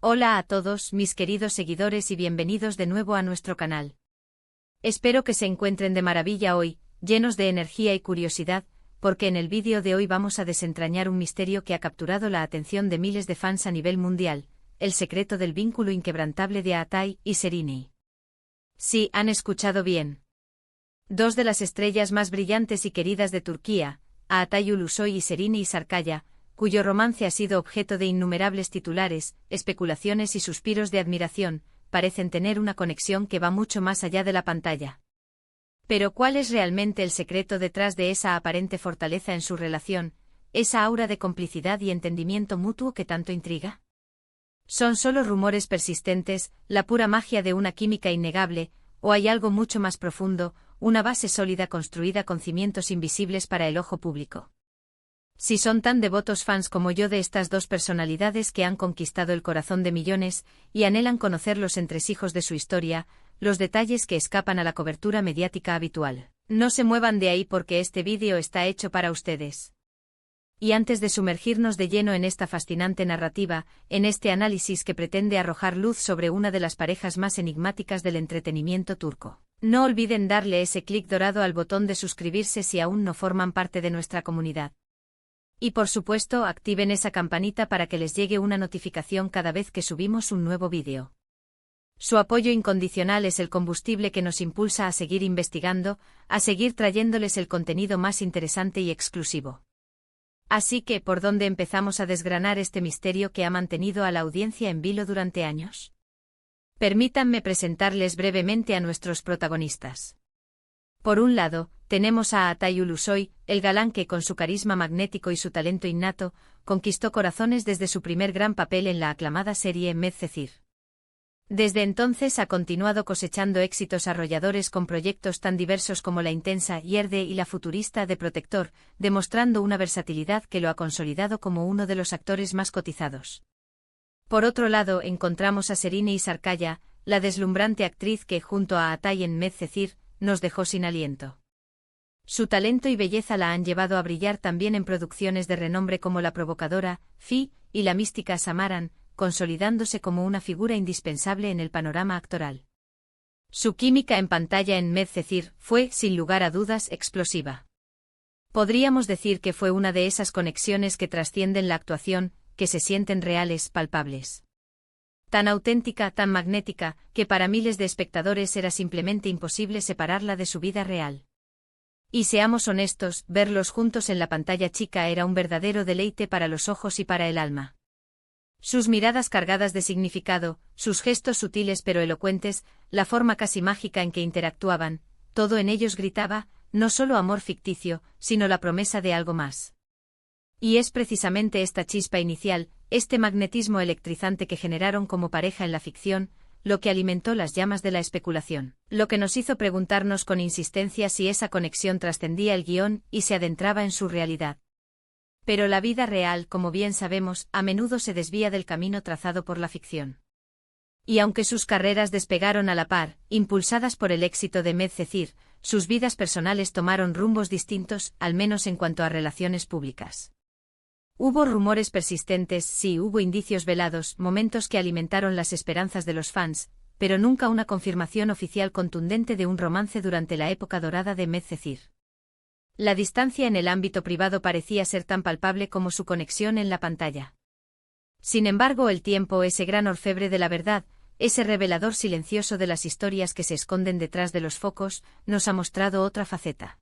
Hola a todos, mis queridos seguidores y bienvenidos de nuevo a nuestro canal. Espero que se encuentren de maravilla hoy, llenos de energía y curiosidad, porque en el vídeo de hoy vamos a desentrañar un misterio que ha capturado la atención de miles de fans a nivel mundial, el secreto del vínculo inquebrantable de Atay y Serenay. Sí, han escuchado bien. Dos de las estrellas más brillantes y queridas de Turquía, Atay Ulusoy y Serenay Sarıkaya, cuyo romance ha sido objeto de innumerables titulares, especulaciones y suspiros de admiración, parecen tener una conexión que va mucho más allá de la pantalla. Pero ¿cuál es realmente el secreto detrás de esa aparente fortaleza en su relación, esa aura de complicidad y entendimiento mutuo que tanto intriga? ¿Son solo rumores persistentes, la pura magia de una química innegable, o hay algo mucho más profundo, una base sólida construida con cimientos invisibles para el ojo público? Si son tan devotos fans como yo de estas dos personalidades que han conquistado el corazón de millones y anhelan conocer los entresijos de su historia, los detalles que escapan a la cobertura mediática habitual, no se muevan de ahí porque este vídeo está hecho para ustedes. Y antes de sumergirnos de lleno en esta fascinante narrativa, en este análisis que pretende arrojar luz sobre una de las parejas más enigmáticas del entretenimiento turco, no olviden darle ese clic dorado al botón de suscribirse si aún no forman parte de nuestra comunidad. Y por supuesto, activen esa campanita para que les llegue una notificación cada vez que subimos un nuevo vídeo. Su apoyo incondicional es el combustible que nos impulsa a seguir investigando, a seguir trayéndoles el contenido más interesante y exclusivo. Así que, ¿por dónde empezamos a desgranar este misterio que ha mantenido a la audiencia en vilo durante años? Permítanme presentarles brevemente a nuestros protagonistas. Por un lado, tenemos a Atay Ulusoy, el galán que con su carisma magnético y su talento innato, conquistó corazones desde su primer gran papel en la aclamada serie Medcezir. Desde entonces ha continuado cosechando éxitos arrolladores con proyectos tan diversos como la intensa Yerde y la futurista de Protector, demostrando una versatilidad que lo ha consolidado como uno de los actores más cotizados. Por otro lado encontramos a Serenay Sarıkaya, la deslumbrante actriz que junto a Atay en Medcezir, nos dejó sin aliento. Su talento y belleza la han llevado a brillar también en producciones de renombre como La Provocadora, Fi, y La Mística Samaran, consolidándose como una figura indispensable en el panorama actoral. Su química en pantalla en Medcezir fue, sin lugar a dudas, explosiva. Podríamos decir que fue una de esas conexiones que trascienden la actuación, que se sienten reales, palpables. Tan auténtica, tan magnética, que para miles de espectadores era simplemente imposible separarla de su vida real. Y seamos honestos, verlos juntos en la pantalla chica era un verdadero deleite para los ojos y para el alma. Sus miradas cargadas de significado, sus gestos sutiles pero elocuentes, la forma casi mágica en que interactuaban, todo en ellos gritaba, no solo amor ficticio, sino la promesa de algo más. Y es precisamente esta chispa inicial, este magnetismo electrizante que generaron como pareja en la ficción, lo que alimentó las llamas de la especulación, lo que nos hizo preguntarnos con insistencia si esa conexión trascendía el guión y se adentraba en su realidad. Pero la vida real, como bien sabemos, a menudo se desvía del camino trazado por la ficción. Y aunque sus carreras despegaron a la par, impulsadas por el éxito de Medcezir, sus vidas personales tomaron rumbos distintos, al menos en cuanto a relaciones públicas. Hubo rumores persistentes, sí, hubo indicios velados, momentos que alimentaron las esperanzas de los fans, pero nunca una confirmación oficial contundente de un romance durante la época dorada de Medcezir. La distancia en el ámbito privado parecía ser tan palpable como su conexión en la pantalla. Sin embargo, el tiempo, ese gran orfebre de la verdad, ese revelador silencioso de las historias que se esconden detrás de los focos, nos ha mostrado otra faceta.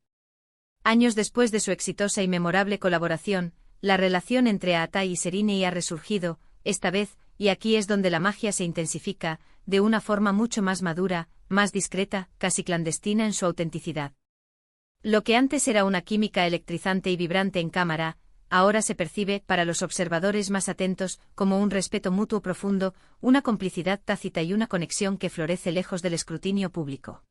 Años después de su exitosa y memorable colaboración, la relación entre Atay y Serenay ha resurgido, esta vez, y aquí es donde la magia se intensifica, de una forma mucho más madura, más discreta, casi clandestina en su autenticidad. Lo que antes era una química electrizante y vibrante en cámara, ahora se percibe, para los observadores más atentos, como un respeto mutuo profundo, una complicidad tácita y una conexión que florece lejos del escrutinio público.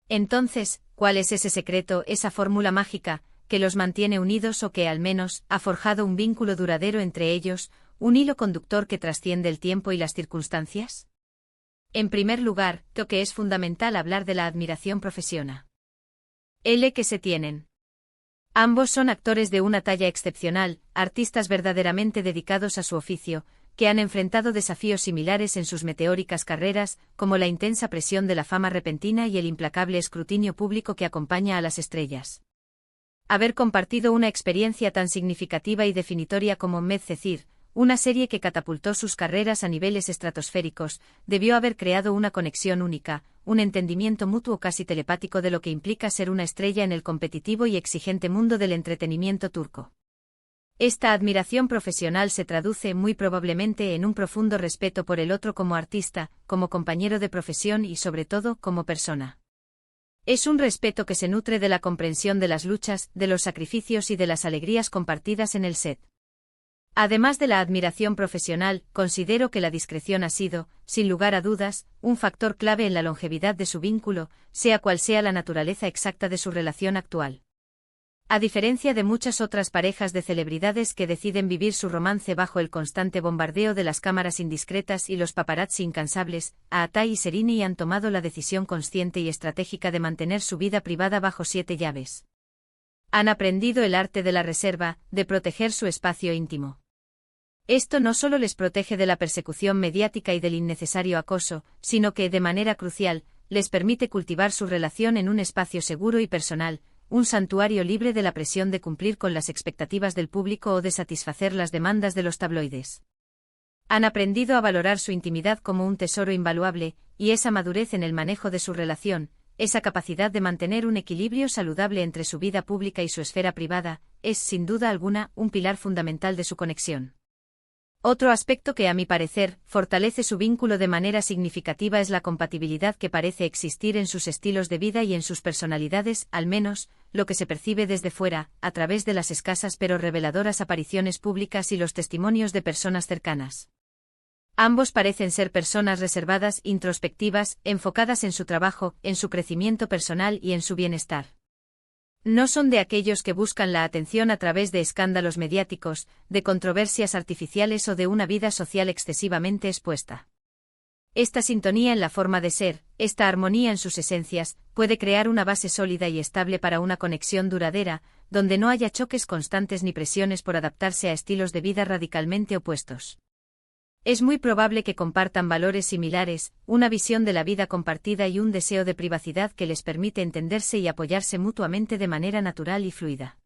Entonces, ¿cuál es ese secreto, esa fórmula mágica, que los mantiene unidos o que al menos ha forjado un vínculo duradero entre ellos, un hilo conductor que trasciende el tiempo y las circunstancias? En primer lugar, creo que es fundamental hablar de la admiración profesional que se tienen. Ambos son actores de una talla excepcional, artistas verdaderamente dedicados a su oficio, que han enfrentado desafíos similares en sus meteóricas carreras, como la intensa presión de la fama repentina y el implacable escrutinio público que acompaña a las estrellas. Haber compartido una experiencia tan significativa y definitoria como Medcezir, una serie que catapultó sus carreras a niveles estratosféricos, debió haber creado una conexión única, un entendimiento mutuo casi telepático de lo que implica ser una estrella en el competitivo y exigente mundo del entretenimiento turco. Esta admiración profesional se traduce muy probablemente en un profundo respeto por el otro como artista, como compañero de profesión y sobre todo como persona. Es un respeto que se nutre de la comprensión de las luchas, de los sacrificios y de las alegrías compartidas en el set. Además de la admiración profesional, considero que la discreción ha sido, sin lugar a dudas, un factor clave en la longevidad de su vínculo, sea cual sea la naturaleza exacta de su relación actual. A diferencia de muchas otras parejas de celebridades que deciden vivir su romance bajo el constante bombardeo de las cámaras indiscretas y los paparazzi incansables, Atay y Serini han tomado la decisión consciente y estratégica de mantener su vida privada bajo 7 llaves. Han aprendido el arte de la reserva, de proteger su espacio íntimo. Esto no solo les protege de la persecución mediática y del innecesario acoso, sino que, de manera crucial, les permite cultivar su relación en un espacio seguro y personal, un santuario libre de la presión de cumplir con las expectativas del público o de satisfacer las demandas de los tabloides. Han aprendido a valorar su intimidad como un tesoro invaluable, y esa madurez en el manejo de su relación, esa capacidad de mantener un equilibrio saludable entre su vida pública y su esfera privada, es, sin duda alguna, un pilar fundamental de su conexión. Otro aspecto que, a mi parecer, fortalece su vínculo de manera significativa es la compatibilidad que parece existir en sus estilos de vida y en sus personalidades, al menos, lo que se percibe desde fuera, a través de las escasas pero reveladoras apariciones públicas y los testimonios de personas cercanas. Ambos parecen ser personas reservadas, introspectivas, enfocadas en su trabajo, en su crecimiento personal y en su bienestar. No son de aquellos que buscan la atención a través de escándalos mediáticos, de controversias artificiales o de una vida social excesivamente expuesta. Esta sintonía en la forma de ser, esta armonía en sus esencias, puede crear una base sólida y estable para una conexión duradera, donde no haya choques constantes ni presiones por adaptarse a estilos de vida radicalmente opuestos. Es muy probable que compartan valores similares, una visión de la vida compartida y un deseo de privacidad que les permite entenderse y apoyarse mutuamente de manera natural y fluida.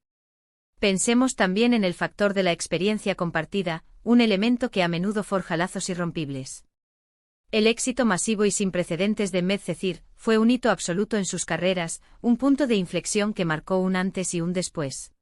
Pensemos también en el factor de la experiencia compartida, un elemento que a menudo forja lazos irrompibles. El éxito masivo y sin precedentes de Medcezir fue un hito absoluto en sus carreras, un punto de inflexión que marcó un antes y un después.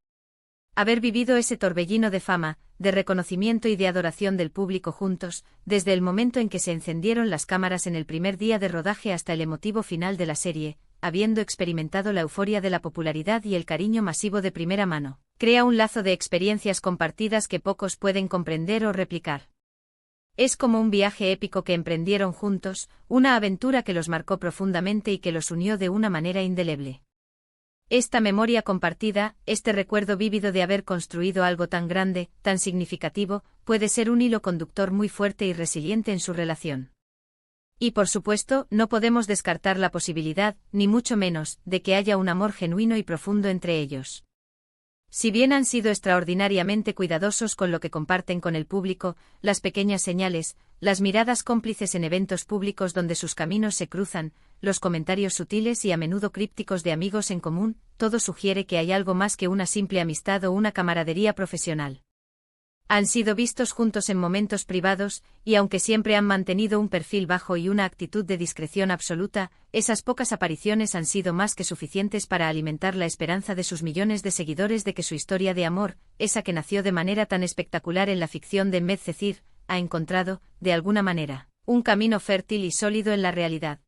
Haber vivido ese torbellino de fama, de reconocimiento y de adoración del público juntos, desde el momento en que se encendieron las cámaras en el primer día de rodaje hasta el emotivo final de la serie, habiendo experimentado la euforia de la popularidad y el cariño masivo de primera mano, crea un lazo de experiencias compartidas que pocos pueden comprender o replicar. Es como un viaje épico que emprendieron juntos, una aventura que los marcó profundamente y que los unió de una manera indeleble. Esta memoria compartida, este recuerdo vívido de haber construido algo tan grande, tan significativo, puede ser un hilo conductor muy fuerte y resiliente en su relación. Y por supuesto, no podemos descartar la posibilidad, ni mucho menos, de que haya un amor genuino y profundo entre ellos. Si bien han sido extraordinariamente cuidadosos con lo que comparten con el público, las pequeñas señales, las miradas cómplices en eventos públicos donde sus caminos se cruzan, los comentarios sutiles y a menudo crípticos de amigos en común, todo sugiere que hay algo más que una simple amistad o una camaradería profesional. Han sido vistos juntos en momentos privados, y aunque siempre han mantenido un perfil bajo y una actitud de discreción absoluta, esas pocas apariciones han sido más que suficientes para alimentar la esperanza de sus millones de seguidores de que su historia de amor, esa que nació de manera tan espectacular en la ficción de Medcezir, ha encontrado, de alguna manera, un camino fértil y sólido en la realidad.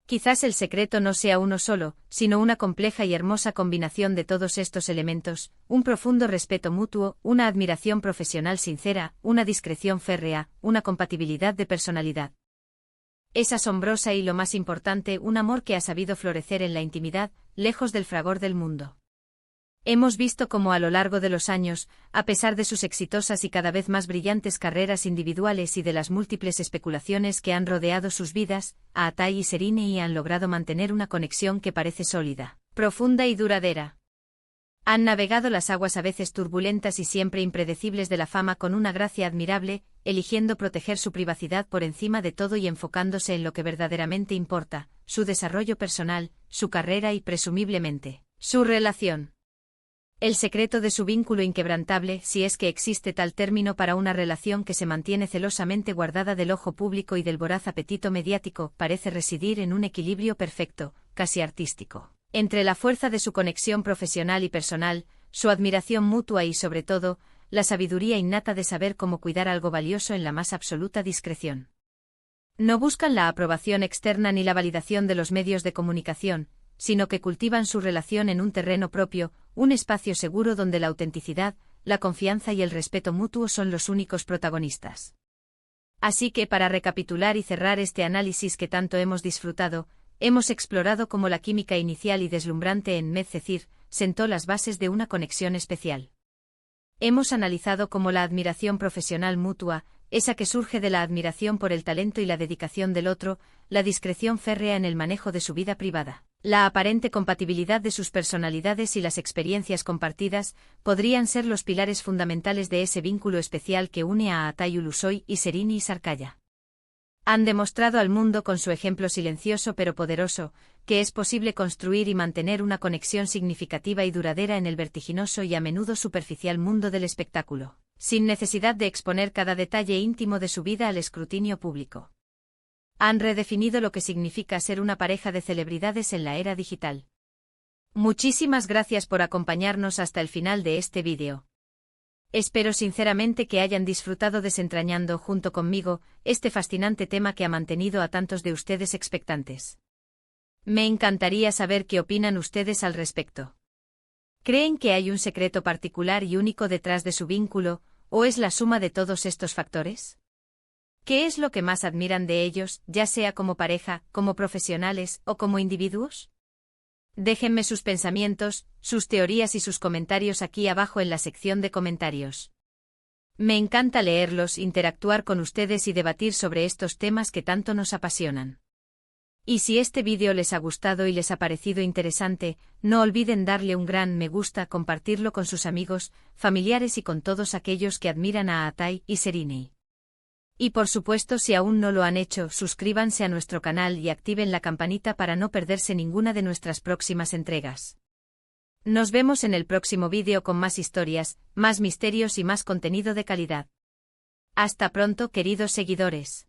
Quizás el secreto no sea uno solo, sino una compleja y hermosa combinación de todos estos elementos, un profundo respeto mutuo, una admiración profesional sincera, una discreción férrea, una compatibilidad de personalidad. Es asombrosa y lo más importante, un amor que ha sabido florecer en la intimidad, lejos del fragor del mundo. Hemos visto cómo a lo largo de los años, a pesar de sus exitosas y cada vez más brillantes carreras individuales y de las múltiples especulaciones que han rodeado sus vidas, Atay y Serini han logrado mantener una conexión que parece sólida, profunda y duradera. Han navegado las aguas a veces turbulentas y siempre impredecibles de la fama con una gracia admirable, eligiendo proteger su privacidad por encima de todo y enfocándose en lo que verdaderamente importa, su desarrollo personal, su carrera y presumiblemente, su relación. El secreto de su vínculo inquebrantable, si es que existe tal término para una relación que se mantiene celosamente guardada del ojo público y del voraz apetito mediático, parece residir en un equilibrio perfecto, casi artístico, entre la fuerza de su conexión profesional y personal, su admiración mutua y, sobre todo, la sabiduría innata de saber cómo cuidar algo valioso en la más absoluta discreción. No buscan la aprobación externa ni la validación de los medios de comunicación, sino que cultivan su relación en un terreno propio, un espacio seguro donde la autenticidad, la confianza y el respeto mutuo son los únicos protagonistas. Así que, para recapitular y cerrar este análisis que tanto hemos disfrutado, hemos explorado cómo la química inicial y deslumbrante en Medcezir sentó las bases de una conexión especial. Hemos analizado cómo la admiración profesional mutua, esa que surge de la admiración por el talento y la dedicación del otro, la discreción férrea en el manejo de su vida privada, la aparente compatibilidad de sus personalidades y las experiencias compartidas, podrían ser los pilares fundamentales de ese vínculo especial que une a Atay Ulusoy y Serini Sarkaya. Han demostrado al mundo con su ejemplo silencioso pero poderoso, que es posible construir y mantener una conexión significativa y duradera en el vertiginoso y a menudo superficial mundo del espectáculo, sin necesidad de exponer cada detalle íntimo de su vida al escrutinio público. Han redefinido lo que significa ser una pareja de celebridades en la era digital. Muchísimas gracias por acompañarnos hasta el final de este vídeo. Espero sinceramente que hayan disfrutado desentrañando junto conmigo este fascinante tema que ha mantenido a tantos de ustedes expectantes. Me encantaría saber qué opinan ustedes al respecto. ¿Creen que hay un secreto particular y único detrás de su vínculo, o es la suma de todos estos factores? ¿Qué es lo que más admiran de ellos, ya sea como pareja, como profesionales o como individuos? Déjenme sus pensamientos, sus teorías y sus comentarios aquí abajo en la sección de comentarios. Me encanta leerlos, interactuar con ustedes y debatir sobre estos temas que tanto nos apasionan. Y si este vídeo les ha gustado y les ha parecido interesante, no olviden darle un gran me gusta, compartirlo con sus amigos, familiares y con todos aquellos que admiran a Atay y Serini. Y por supuesto, si aún no lo han hecho, suscríbanse a nuestro canal y activen la campanita para no perderse ninguna de nuestras próximas entregas. Nos vemos en el próximo vídeo con más historias, más misterios y más contenido de calidad. Hasta pronto, queridos seguidores.